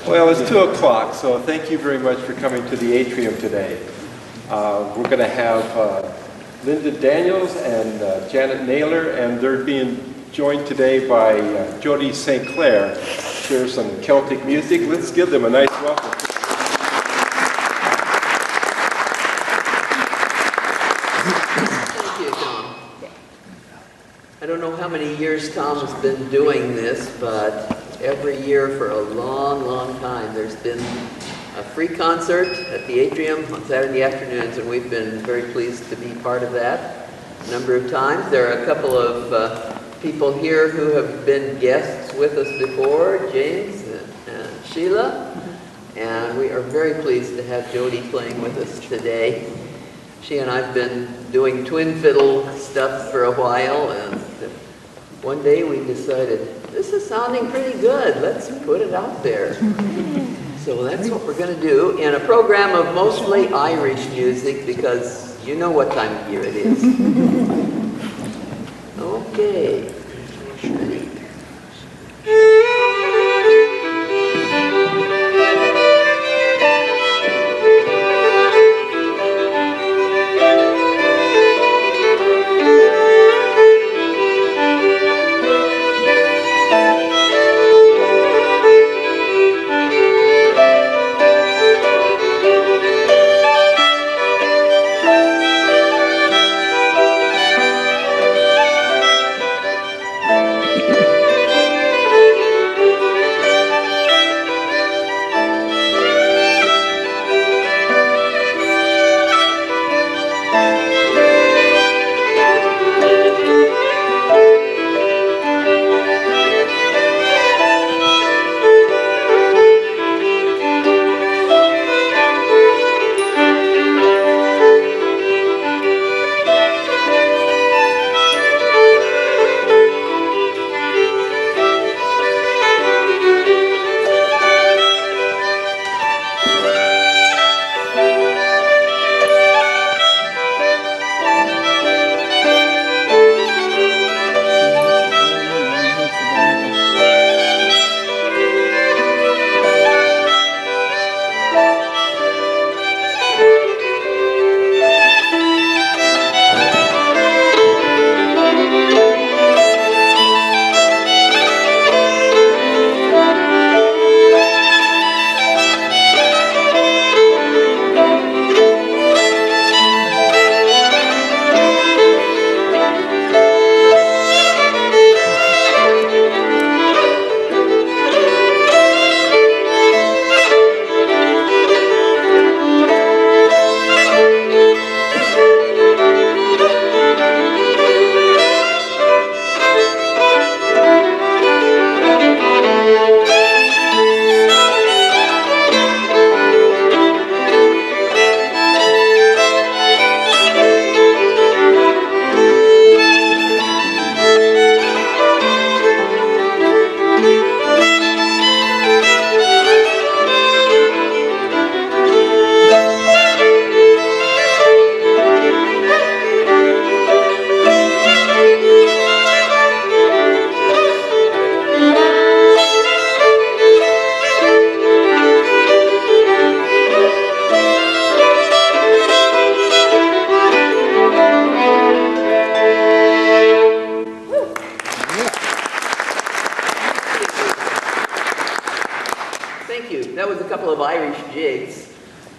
Well, it's 2 o'clock, so thank you very much for coming to the atrium today. We're going to have Linda Daniels and Janet Naylor, and they're being joined today by Jody St. Clair. Share some Celtic music. Let's give them a nice welcome. Thank you, Tom. I don't know how many years Tom has been doing this, but every year for a long, long time there's been a free concert at the atrium on Saturday afternoons, and we've been very pleased to be part of that a number of times. There are a couple of people here who have been guests with us before, James and Sheila, and we are very pleased to have Jody playing with us today. She and I have been doing twin fiddle stuff for a while, and one day we decided, this is sounding pretty good, let's put it out there. So that's what we're going to do in a program of mostly Irish music, because you know what time of year it is. Okay. Ready?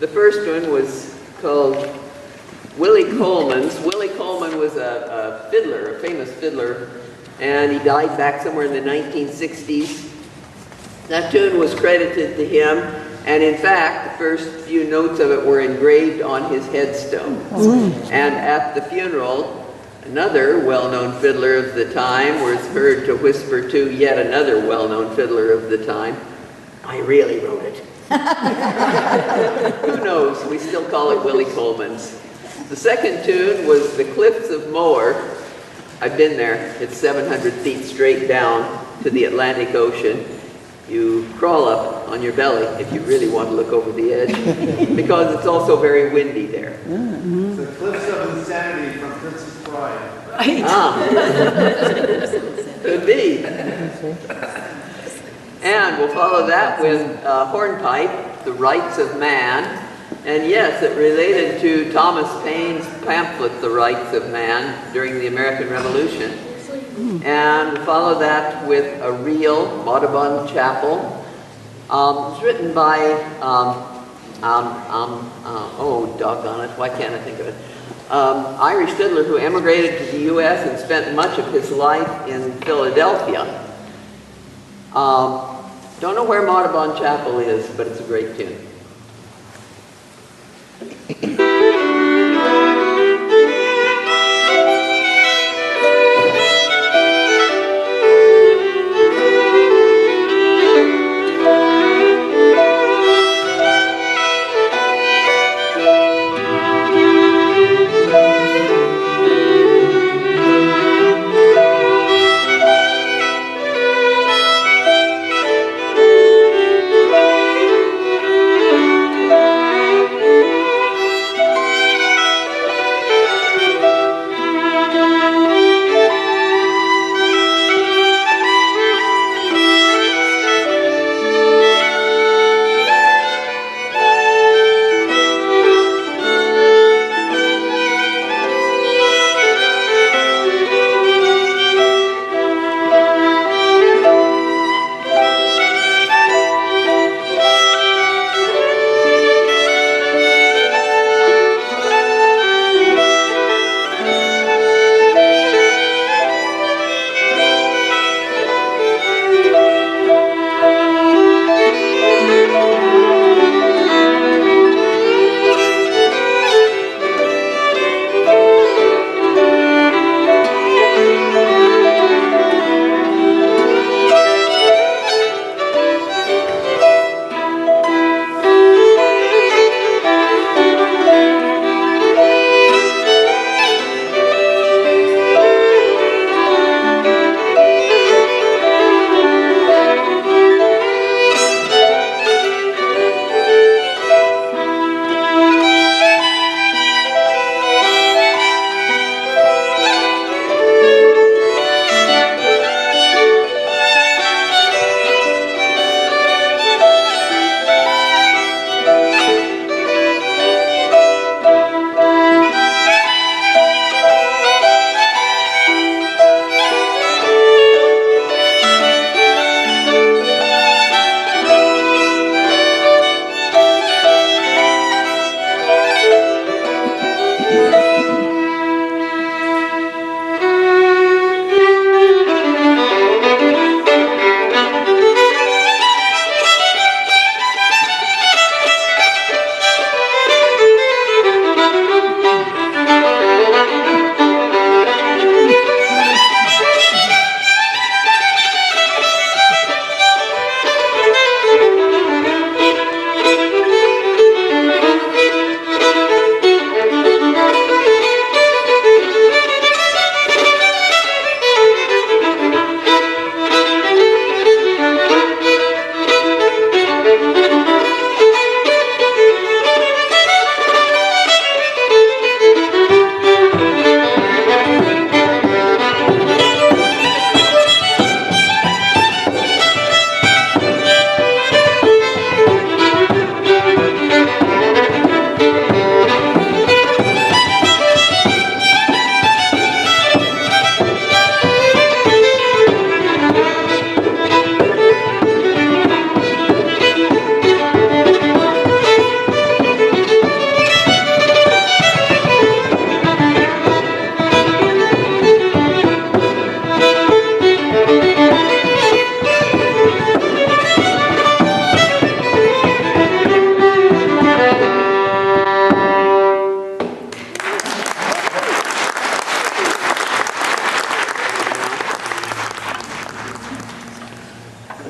The first one was called Willie Coleman's. Willie Coleman was a fiddler, a famous fiddler, and he died back somewhere in the 1960s. That tune was credited to him, and in fact, the first few notes of it were engraved on his headstone. And at the funeral, another well-known fiddler of the time was heard to whisper to yet another well-known fiddler of the time, "I really wrote it." Who knows? We still call it Willie Coleman's. The second tune was The Cliffs of Moher. I've been there. It's 700 feet straight down to the Atlantic Ocean. You crawl up on your belly if you really want to look over the edge, because it's also very windy there. It's the Cliffs of Insanity from Princess Bride. Right. Ah. Could be. And we'll follow that with Hornpipe, The Rights of Man. And yes, it related to Thomas Paine's pamphlet, The Rights of Man, during the American Revolution. And we'll follow that with a reel, Audubon Chapel. It's written by, oh, doggone it, why can't I think of it? Irish fiddler who emigrated to the U.S. and spent much of his life in Philadelphia. Don't know where Audubon Chapel is, but it's a great tune.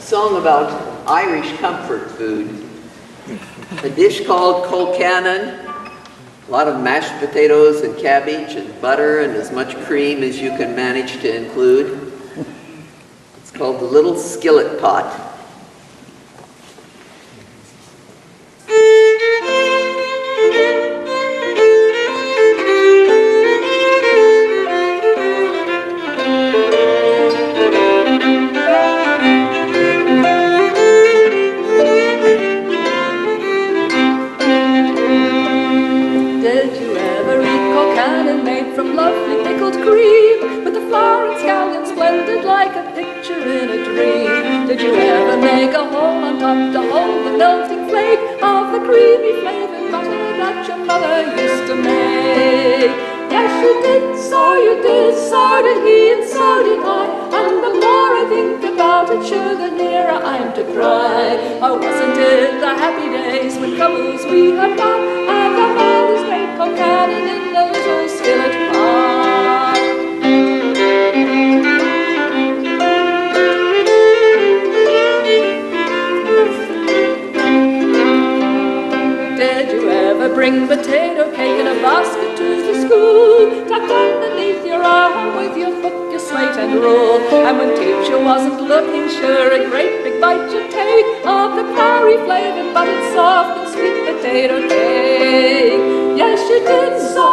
Song about Irish comfort food. A dish called colcannon, a lot of mashed potatoes and cabbage and butter and as much cream as you can manage to include. It's called the Little Skillet Pot. cannon made from lovely pickled cream, with the flour and scallions blended like a picture in a dream. Did you ever make a hole on top to hold the melting flake of the creamy flavored butter that your mother used to make? Yes, you did, so did he, and so did I. And the more I think about it, sure, the nearer I'm to cry. Oh, wasn't it the happy days when troubles we had not, and our mother's great cold cannon in the little skillet pot? Did you ever bring potato cake in a basket to the school, tucked underneath your arm with your book, your slate and rule? And when teacher wasn't looking, sure, a great big bite you'd take of the curry-flavored, buttered, soft and sweet potato cake. Yes, you did, so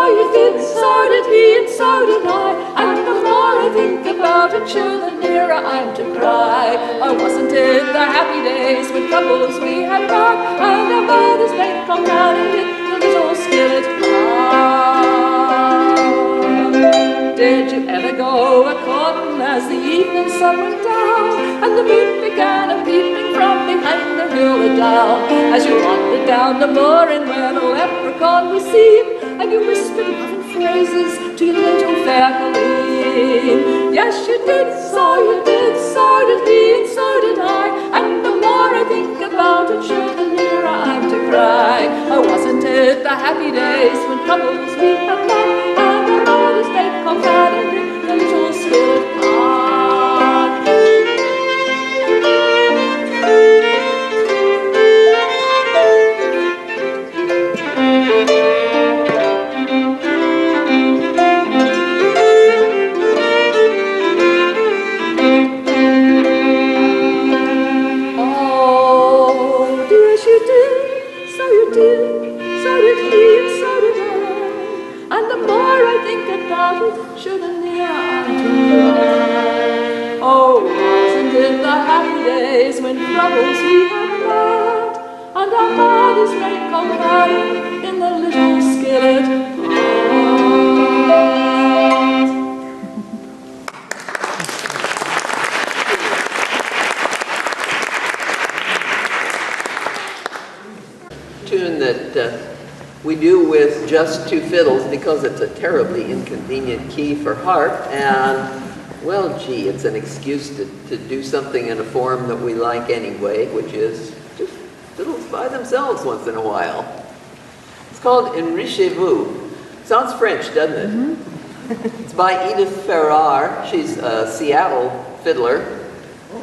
did he, and so did I. And the more I think about it, sure, the nearer I'm to cry. Oh, wasn't it the happy days when troubles we had not, and our mother's great cold cannon in the little skillet pot? Did you ever go a-courting as the evening sun went down, and the moon began a-peeping from behind the hill a-down, as you wandered down the moor and where no leprechaun was seen, and you whispered loving phrases to your little fair Colleen? Yes, you did, so did he, and so did I. And the more I think about it, sure, the nearer I'm to cry. Oh, wasn't it the happy days when troubles we had not, and our mother's great cold cannon in the little skillet pot? So did he, and so did I. And the more I think about it, sure, the nearer I'm to cry. Oh, wasn't it the happy days when troubles we had not, and our mother's great cold cannon in the little skillet pot? Tune that we do with just two fiddles because it's a terribly inconvenient key for harp, and well, gee, it's an excuse to do something in a form that we like anyway, which is just fiddles by themselves once in a while. It's called Enrichez-vous. Sounds French, doesn't it? Mm-hmm. It's by Edith Ferrar. She's a Seattle fiddler,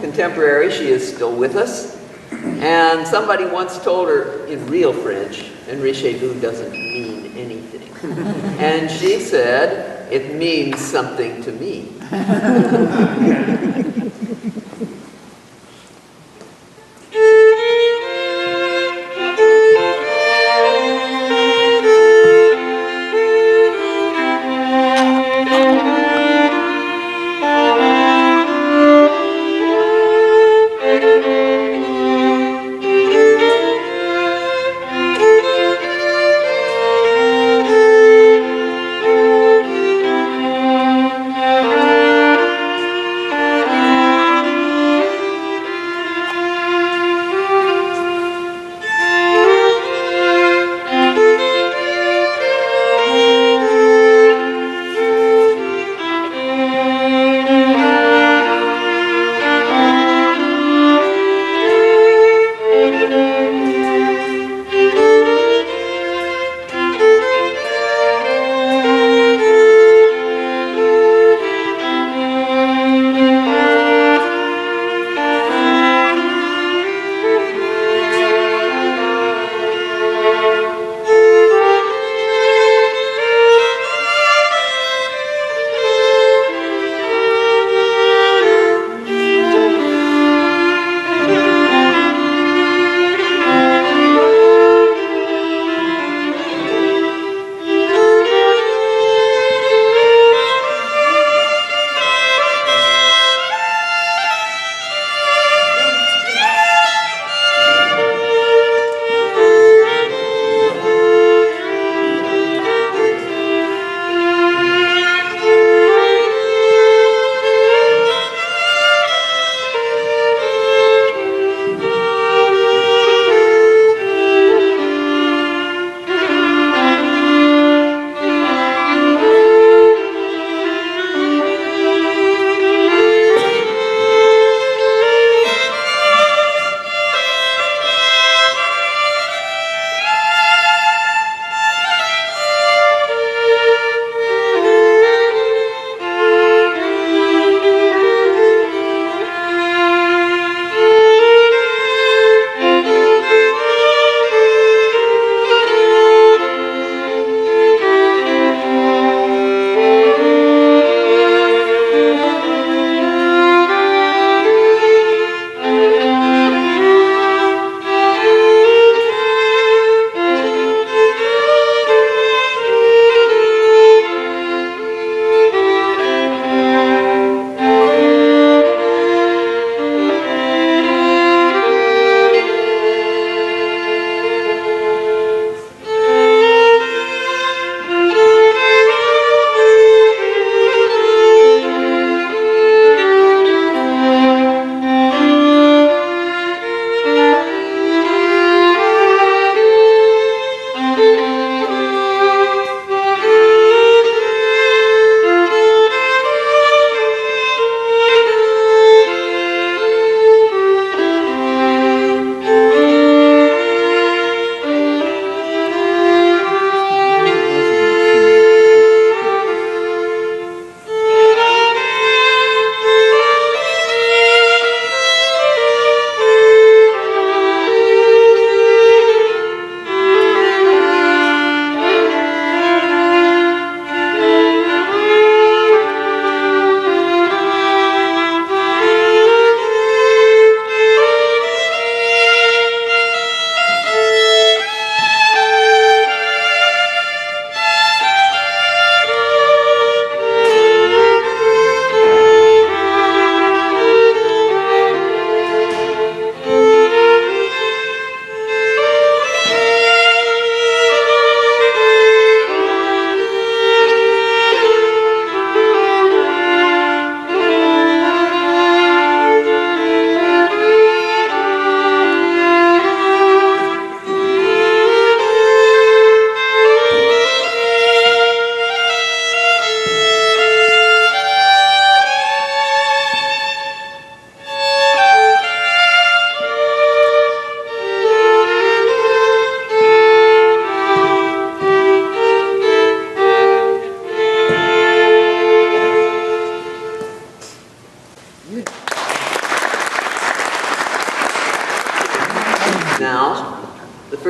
contemporary. She is still with us. And somebody once told her in real French, Enrichez-vous doesn't mean anything. And she said, it means something to me.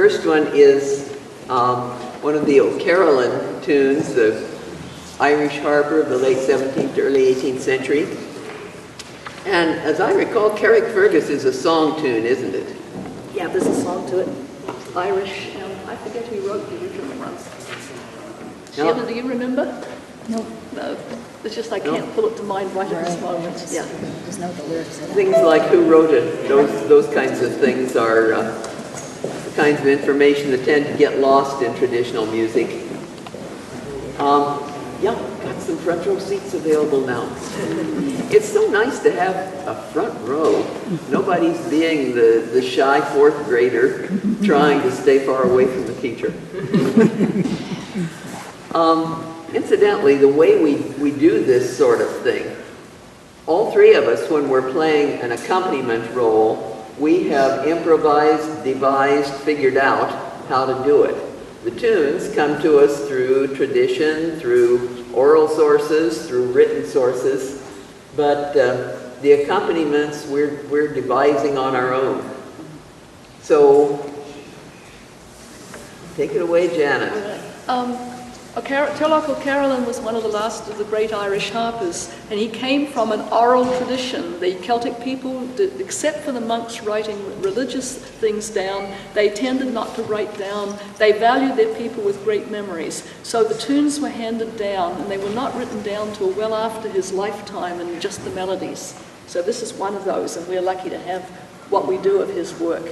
first one is one of the O'Carolan tunes, the Irish harper of the late 17th to early 18th century. And as I recall, Carrickfergus is a song tune, isn't it? Yeah, there's a song to it. Irish, I forget who wrote the original ones. Sheila, do you remember? No. No. It's just I can't pull it to mind right at this moment. Yeah. Just know the lyrics. Things like who wrote it, those kinds of things are the kinds of information that tend to get lost in traditional music. Yeah, got some front row seats available now. It's so nice to have a front row. Nobody's being the shy fourth grader trying to stay far away from the teacher. Incidentally, the way we do this sort of thing, all three of us, when we're playing an accompaniment role, we have improvised, devised, figured out how to do it. The tunes come to us through tradition, through oral sources, through written sources, but the accompaniments we're devising on our own. So, take it away, Janet. Turlough O'Carolan was one of the last of the great Irish harpers, and he came from an oral tradition. The Celtic people, except for the monks writing religious things down, they tended not to write down. They valued their people with great memories. So the tunes were handed down, and they were not written down till well after his lifetime, and just the melodies. So this is one of those, and we're lucky to have what we do of his work.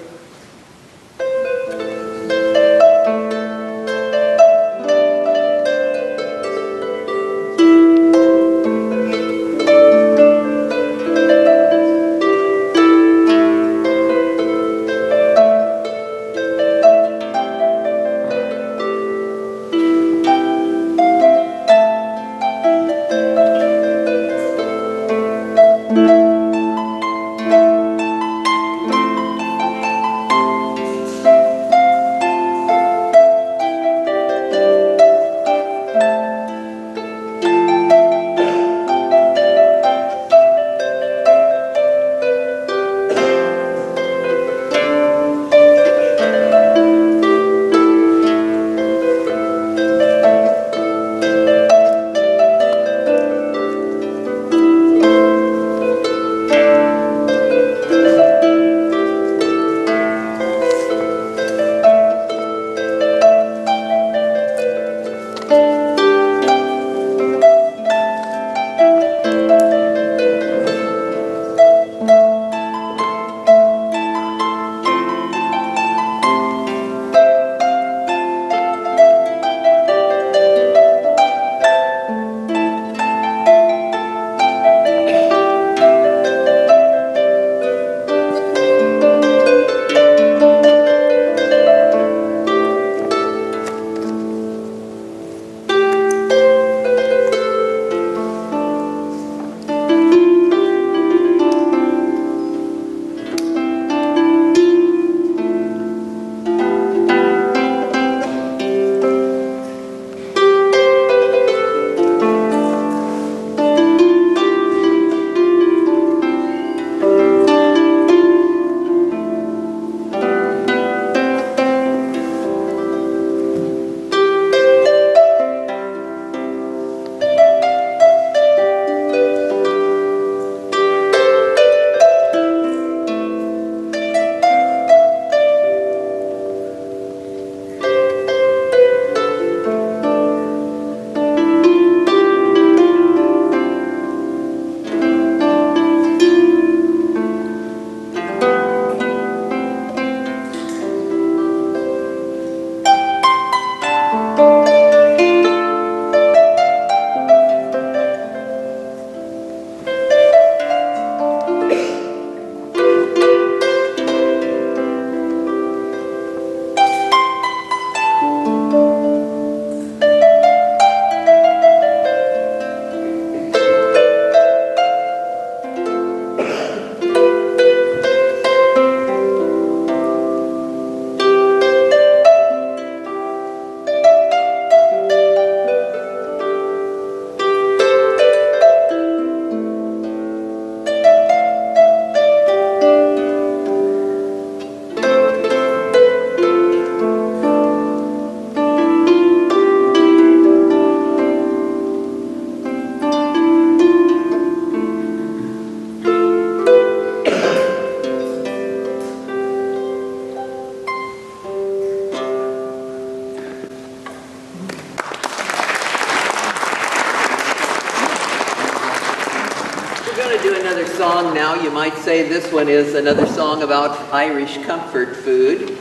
going to do another song now. You might say this one is another song about Irish comfort food.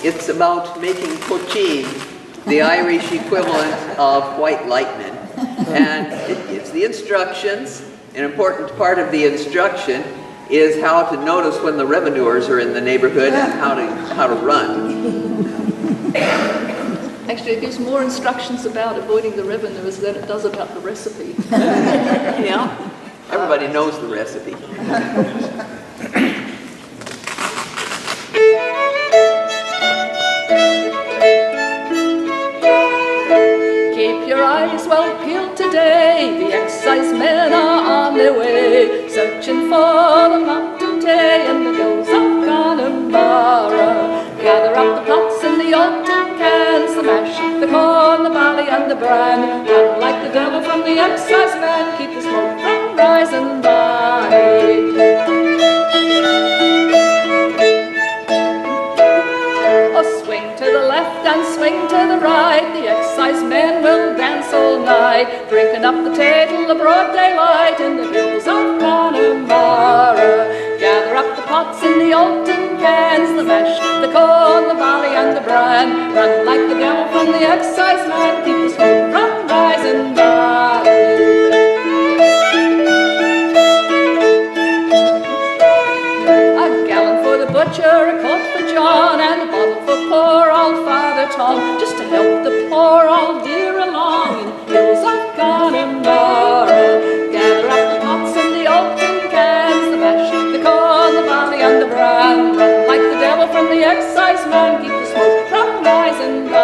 It's about making poutine, the Irish equivalent of white lightning. And it's the instructions. An important part of the instruction is how to notice when the revenuers are in the neighborhood and how to run. Actually, it gives more instructions about avoiding the revenuers than it does about the recipe. Yeah, everybody knows the recipe. Keep your eyes well peeled today, the excise men are on their way, searching for the mountain tay in the hills of Connemara. Gather up the pots and the old tin cans, the mash, the corn, the barley and the bran. Run like the devil from the excise man, keep the smoke from rising by. Oh, swing to the left and swing to the right, the excise men will dance all night, drinking up the tay till the broad daylight in the hills of Connemara. Gather up the pots and the old tin cans, the mash, the corn, the barley and the bran. Run like the devil from the excise man, keep the smoke from rising by. A gallon for the butcher, a quart for John, and a bottle for poor old Father Tom, just to help the poor old dear along in the hills of Connemara. Gather up the pots and the old tin cans, the mash, the corn, the barley and the bran. Run like the devil from the excise man, keep the smoke from rising by.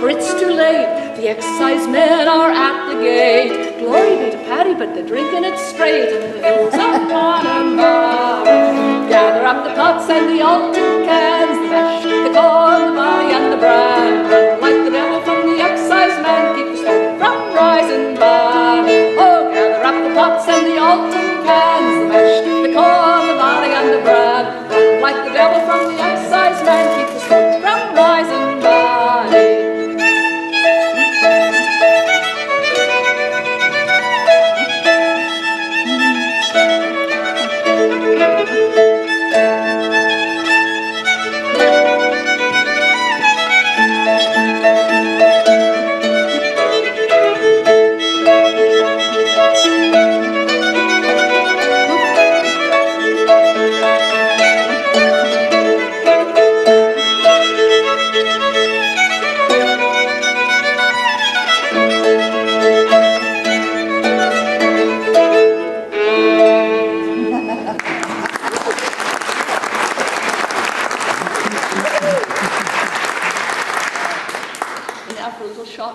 For it's too late, the excise men are at the gate. Glory be to Paddy, but they're drinking it straight in the hills of Connemara. Gather up the pots and the old tin cans, the mash, the corn, the barley and the bran. Run like the devil from the excise man, keep the smoke from rising by. Oh, gather up the pots and the old tin cans, the mash, the corn, the barley and the bran. Run like the devil from the excise man, keep the smoke from rising by.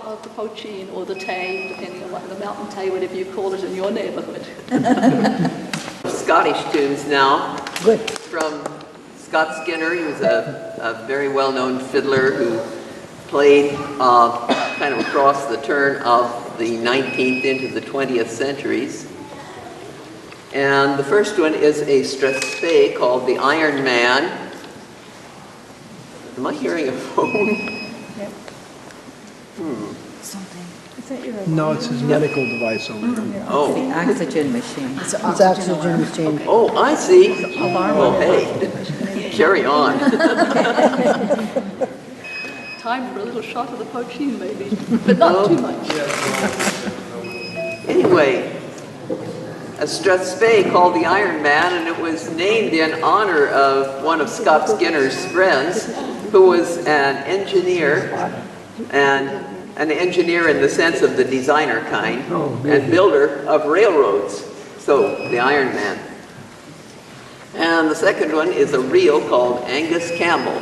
Of the poachine or the tay, depending on what the mountain tay, whatever you call it in your neighbourhood. Scottish tunes now. Good. From Scott Skinner. He was a very well-known fiddler who played kind of across the turn of the 19th into the 20th centuries. And the first one is a strathspey called the Iron Man. Am I hearing a phone? Something. Is that your No, it's his medical device over there. Oh. The oxygen machine. It's oxygen machine. Oh, I see. Well, hey, carry on. Time for a little shot of the poachine, maybe, but not too much. Anyway, a strathspey called the Iron Man, and it was named in honor of one of Scott Skinner's friends, who was an engineer, and an engineer in the sense of the designer kind, and builder of railroads. So, the Iron Man. And the second one is a reel called Angus Campbell.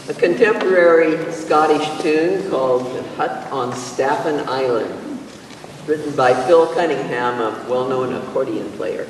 a contemporary Scottish tune called The Hut on Staffin Island, written by Phil Cunningham, a well-known accordion player.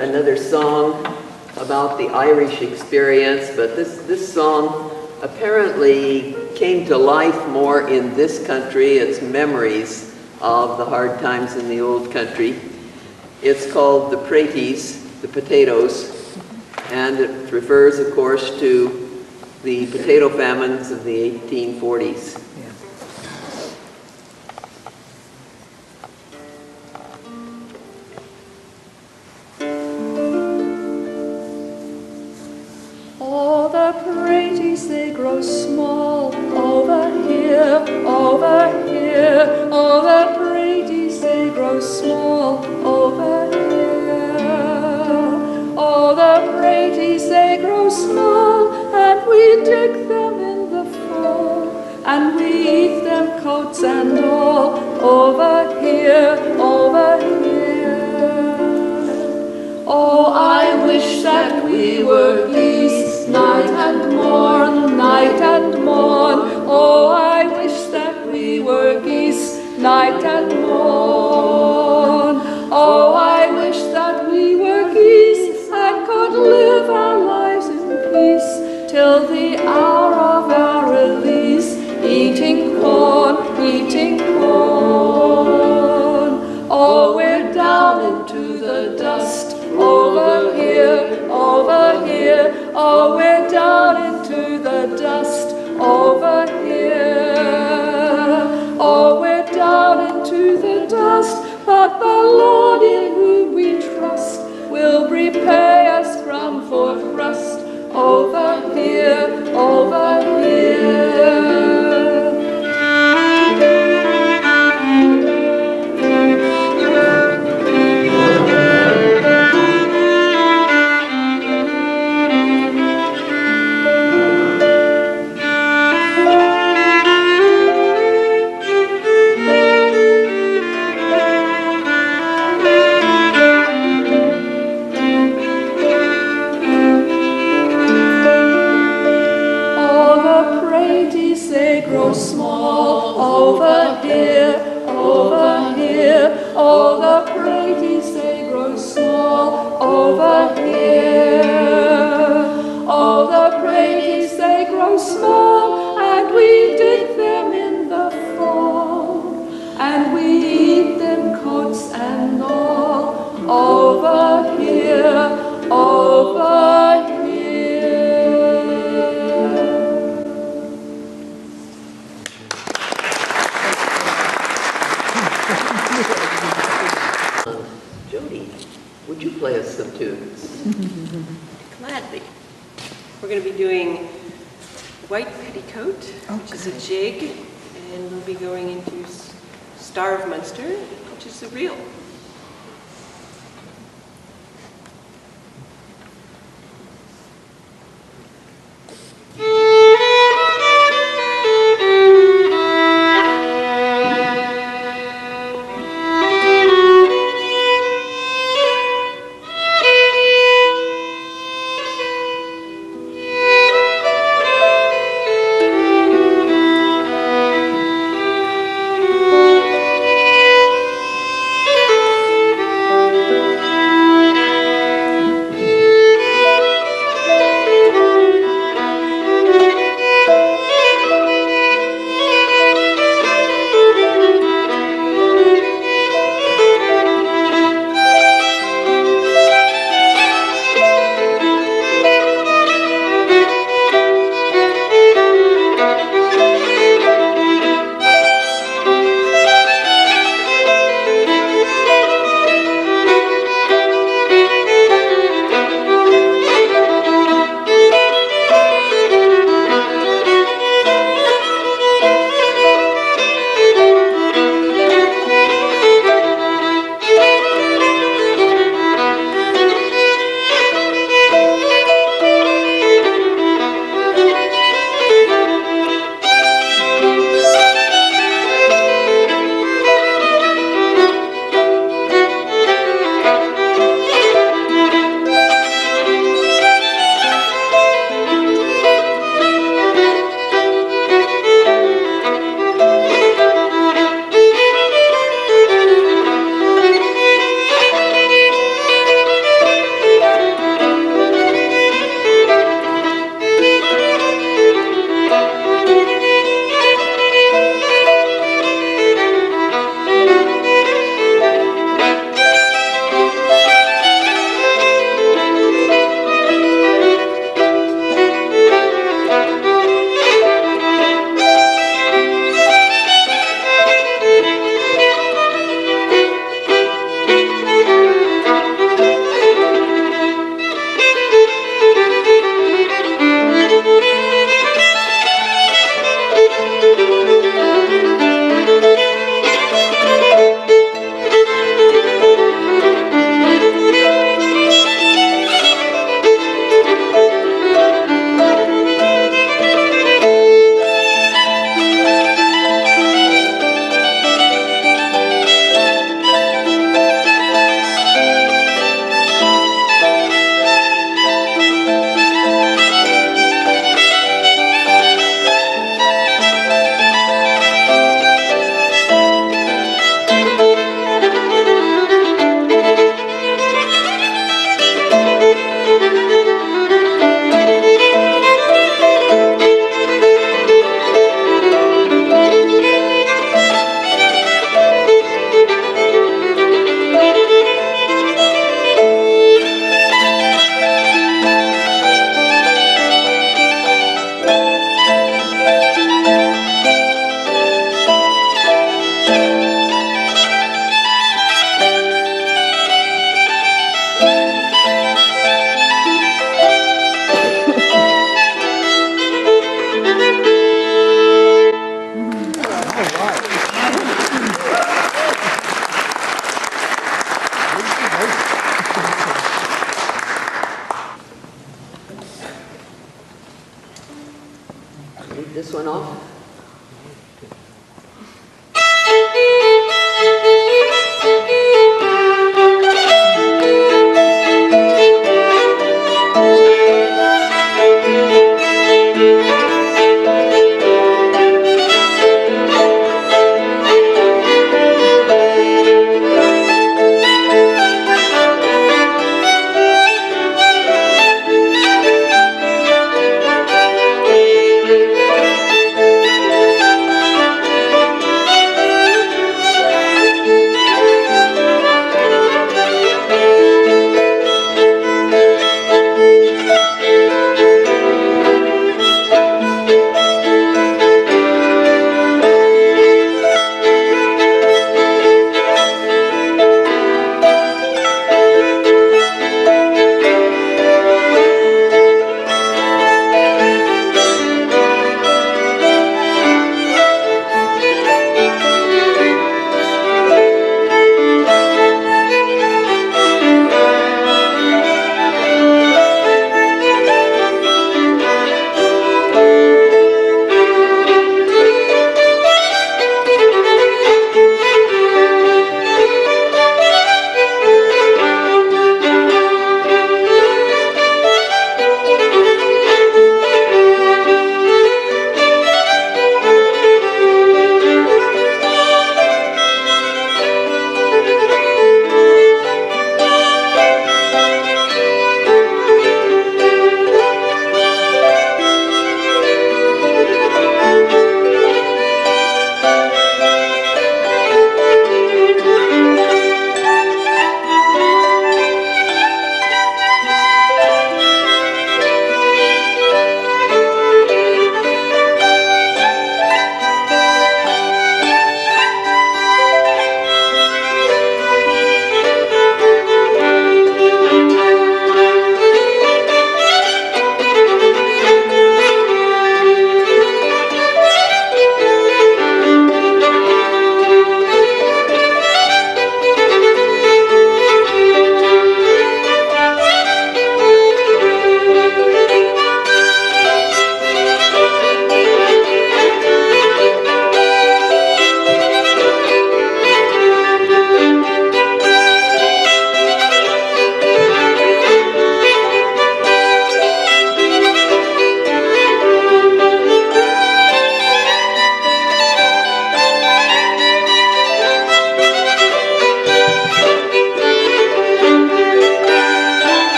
Another song about the Irish experience, but this song apparently came to life more in this country. It's memories of the hard times in the old country. It's called The Praties, the Potatoes, and it refers, of course, to the potato famines of the 1840s. They grow small over here, over here. All the praties, they grow small over here. All the praties, they grow small, and we dig them in the fall, and we eat them coats and all over here, over here. Oh, I wish that we were geese, night and morn, night and morn. Oh, I wish that we were geese, night and morn. Oh, I wish that we were geese and will repay us from forth rust. Over here, over here. All the praties, they grow small. Over here, over here. All the praties, they grow small. Over here. All the praties, they grow small. And we dig them in the fall. And we eat them coats and all. Over here, over here. Jody, would you play us some tunes? Gladly. We're going to be doing White Petticoat, which is a jig, and we'll be going into Star of Munster, which is a reel. Thank you. this one off.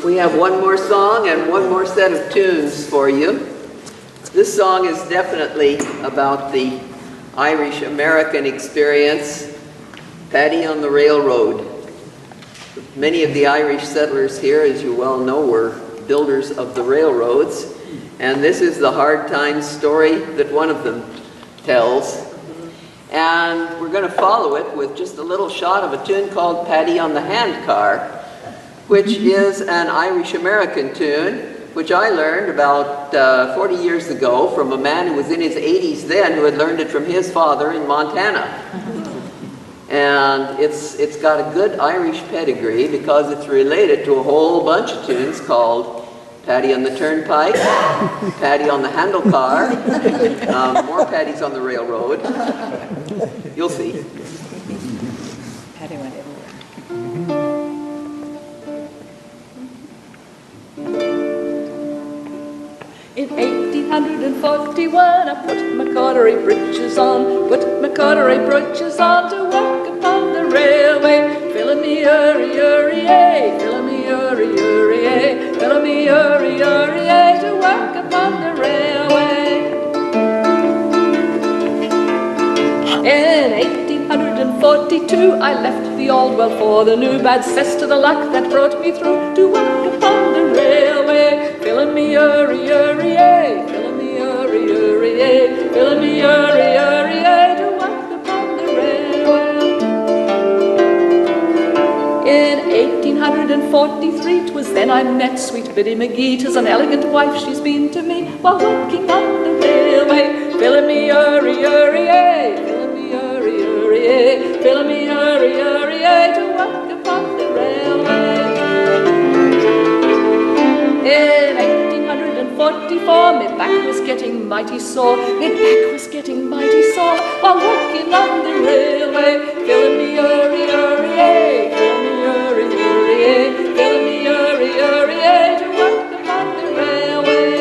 We have one more song and one more set of tunes for you. This song is definitely about the Irish-American experience, Paddy on the Railroad. Many of the Irish settlers here, as you well know, were builders of the railroads, and this is the hard times story that one of them tells. And we're going to follow it with just a little shot of a tune called Paddy on the Handcar, which is an Irish-American tune, which I learned about 40 years ago from a man who was in his 80s then, who had learned it from his father in Montana. And it's got a good Irish pedigree because it's related to a whole bunch of tunes called Paddy on the Turnpike, Paddy on the Handlecar, more Paddies on the Railroad. You'll see. Paddy went everywhere. In 1841 I put my corduroy breeches on, to walk upon the railway, filling me uri-uri-ay, filling me uri-uri-ay, filling me uri-uri-ay, to walk upon the railway. In 1842 I left the old well for the new, bad cess to the luck that brought me through, to walk upon the railway, filling me uri-uri-ay, filling me uri-uri-ay, filling me uri-uri-ay, to walk upon the railway. In 1843, 'twas then I met sweet Biddy McGee. 'Tis an elegant wife she's been to me while working on the railway. Filling me uri-uri-ay, filling me uri-uri-ay, filling me uri-uri-ay to work upon the railway. In 1844, my back was getting mighty sore, my back was getting mighty sore while working on the railway. Filling me uri-uri-ay, filling me uri-uri-ay, filling me uri-uri-ay to work upon the railway.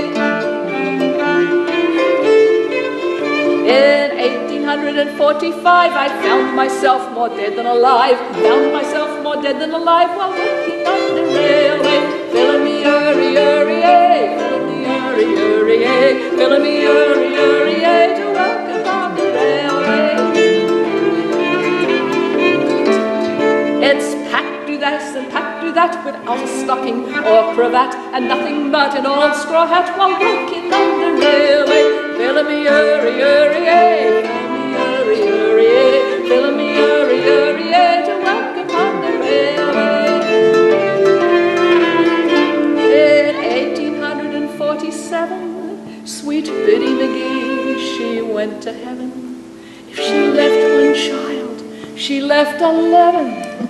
In 1845, I found myself more dead than alive, found myself more dead than alive while working on the railway. Filling me uri-uri-ay, filling me uri-uri-ay, filling me uri-uri-ay to work upon the railway. It's packed do this and packed do that without a stocking or cravat and nothing but an old straw hat while working on the railway. Filling me uri-uri-ay, filling me uri-uri-ay, filling me uri-uri-ay to work upon the railway. In 1847, sweet Biddy McGee, she went to heaven. If she left one child, she left 11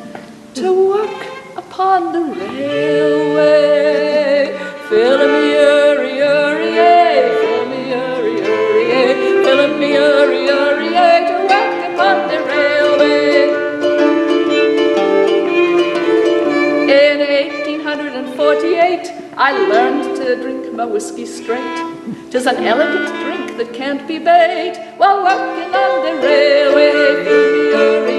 to work upon the railway. Filling me uri-uri-ay, filling me uri-uri-ay, filling me uri-uri-ay to work upon the railway. In 1848, I learned to drink my whiskey straight. 'Tis an elegant drink that can't be bait while working on the railway. Filling me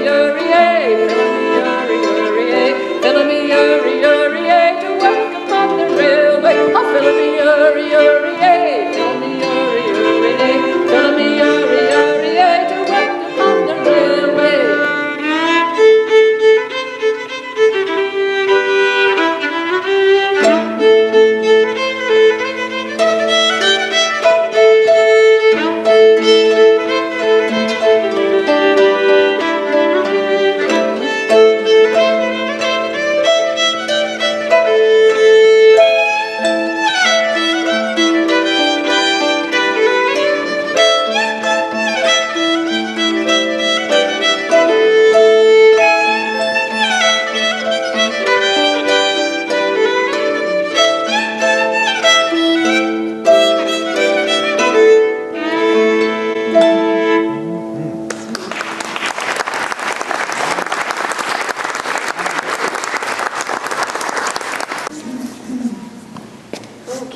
uri-uri-ay, filling me uri-uri-ay, filling me uri-uri-ay to work upon the railway. Oh, filling me uri-uri-ay, filling me uri-uri-ay, filling me uri-uri-ay to work upon the railway.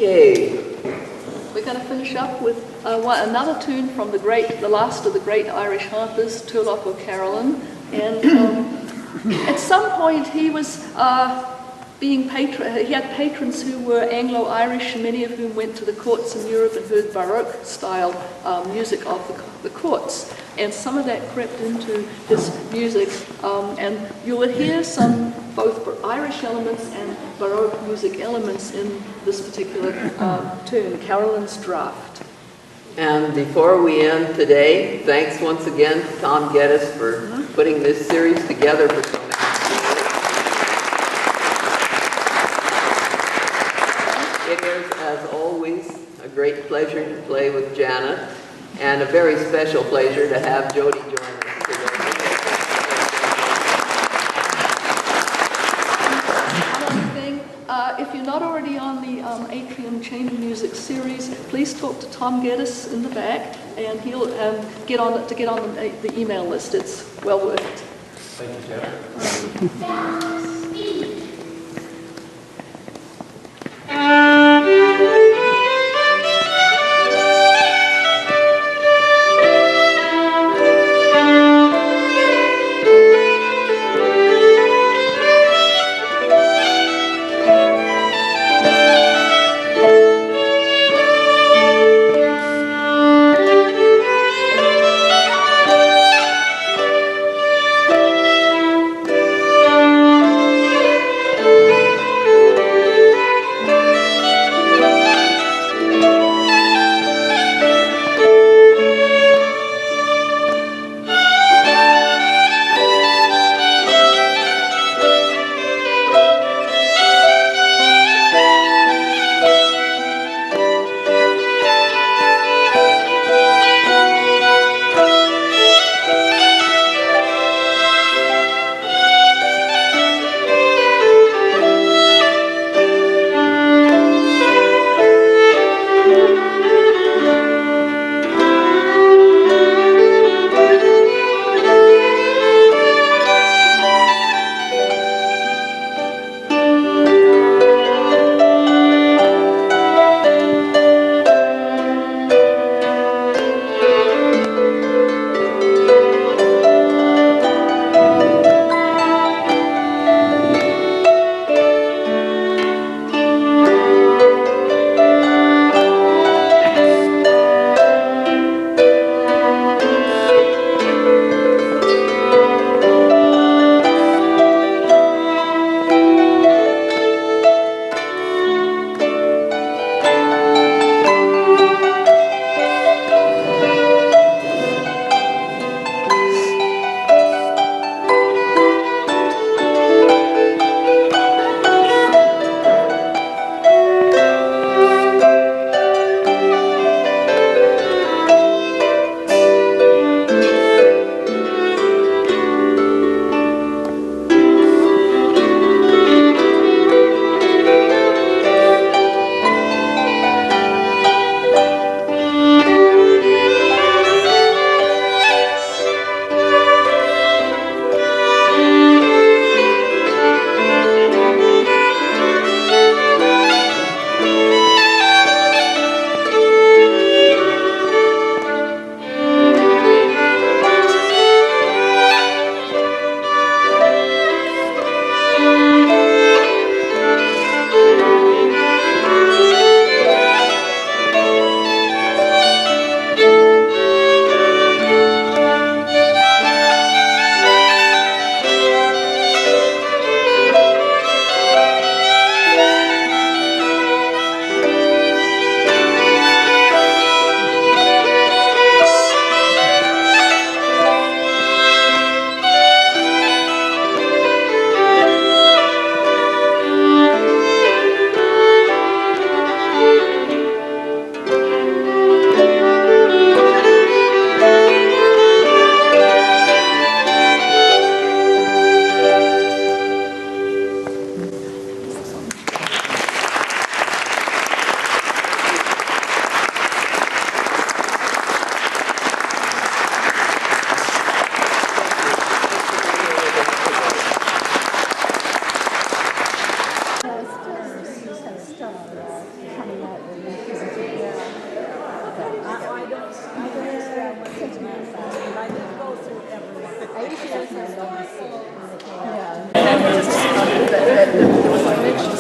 Okay, we're going to finish up with another tune from the last of the great Irish harpers, Turlough O'Carolan. And at some point he was he had patrons who were Anglo-Irish, many of whom went to the courts in Europe and heard Baroque-style music of the courts. And some of that crept into his music, and you will hear some both Irish elements and Baroque music elements in this particular tune, Carolyn's Draft. And before we end today, thanks once again to Tom Geddes for putting this series together for so many years. It is, as always, a great pleasure to play with Janet, and a very special pleasure to have Jody join us today. Another thing, if you're not already on the Atrium Chamber Music series, please talk to Tom Geddes in the back, and he'll get on the email list. It's well worth it. Thank you, Janet.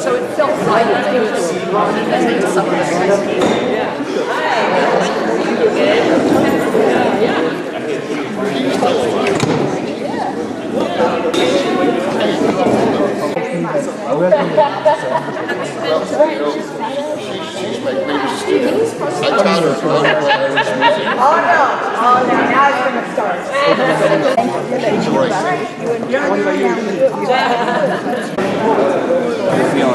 So it felt like it was wrong and some of the Feel